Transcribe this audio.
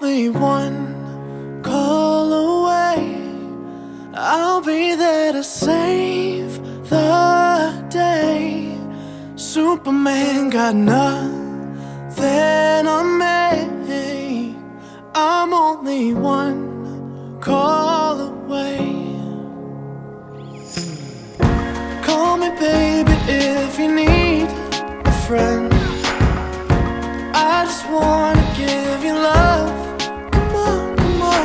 only one call away. I'll be there to save the day. Superman got nothing on me. I'm only one call away. Call me baby if you need a friend. I just wanna give you love. Come on, come on.